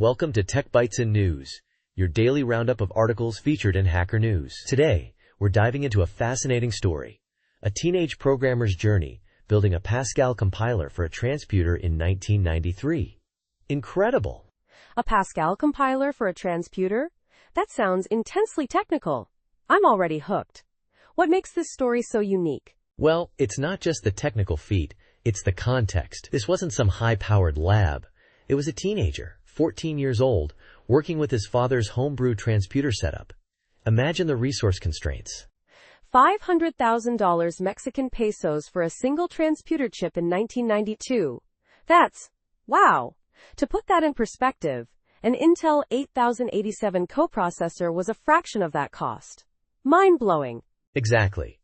Welcome to Tech Bytes and News, your daily roundup of articles featured in Hacker News. Today, we're diving into a fascinating story, a teenage programmer's journey building a Pascal compiler for a transputer in 1993. Incredible! A Pascal compiler for a transputer? That sounds intensely technical. I'm already hooked. What makes this story so unique? Well, it's not just the technical feat, it's the context. This wasn't some high-powered lab. It was a teenager, 14 years old, working with his father's homebrew transputer setup. Imagine the resource constraints. $500,000 Mexican pesos for a single transputer chip in 1992. Wow! To put that in perspective, an Intel 8087 coprocessor was a fraction of that cost. Mind-blowing. Exactly.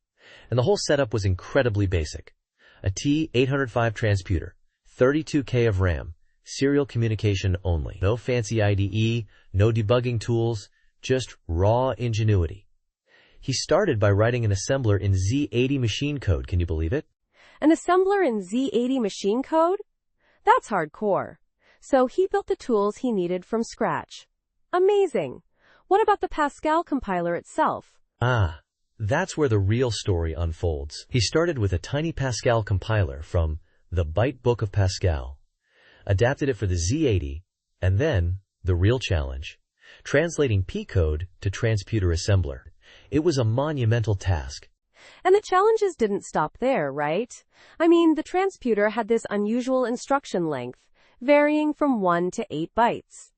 And the whole setup was incredibly basic. A T805 transputer, 32K of RAM, serial communication only. No fancy IDE, no debugging tools, just raw ingenuity. He started by writing an assembler in Z80 machine code, can you believe it? An assembler in Z80 machine code? That's hardcore. So he built the tools he needed from scratch. Amazing. What about the Pascal compiler itself? That's where the real story unfolds. He started with a tiny Pascal compiler from the Byte Book of Pascal, adapted it for the Z80, and then the real challenge, translating P code to transputer assembler. It was a monumental task. And the challenges didn't stop there, right? I mean, the transputer had this unusual instruction length, varying from 1 to 8 bytes.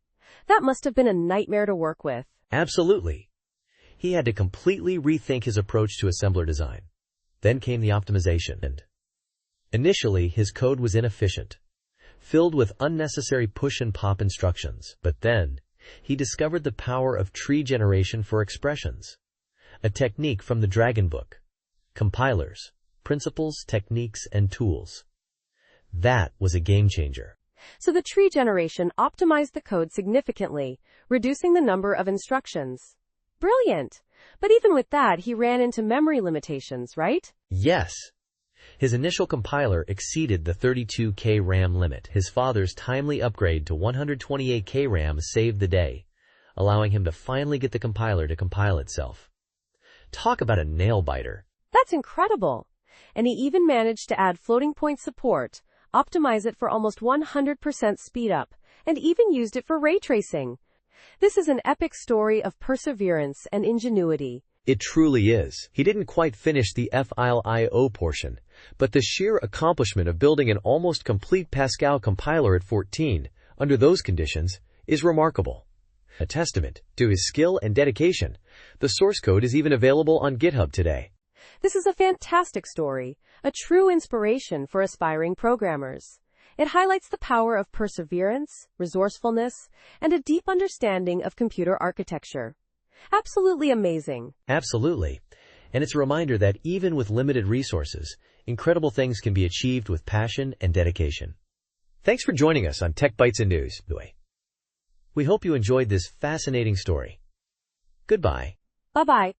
That must have been a nightmare to work with. Absolutely. He had to completely rethink his approach to assembler design. Then came the optimization, and initially his code was inefficient, filled with unnecessary push and pop instructions. But then, he discovered the power of tree generation for expressions, a technique from the Dragon Book. Compilers, principles, techniques, and tools. That was a game changer. So the tree generation optimized the code significantly, reducing the number of instructions. Brilliant! But even with that, he ran into memory limitations, right? Yes. His initial compiler exceeded the 32K RAM limit. His father's timely upgrade to 128K RAM saved the day, allowing him to finally get the compiler to compile itself. Talk about a nail-biter. That's incredible! And he even managed to add floating point support, optimize it for almost 100% speed up, and even used it for ray tracing. This is an epic story of perseverance and ingenuity. It truly is. He didn't quite finish the FILIO portion, but the sheer accomplishment of building an almost complete Pascal compiler at 14, under those conditions, is remarkable. A testament to his skill and dedication. The source code is even available on GitHub today. This is a fantastic story, a true inspiration for aspiring programmers. It highlights the power of perseverance, resourcefulness, and a deep understanding of computer architecture. Absolutely amazing. Absolutely. And it's a reminder that even with limited resources, incredible things can be achieved with passion and dedication. Thanks for joining us on Tech Bytes and News. We hope you enjoyed this fascinating story. Goodbye. Bye-bye.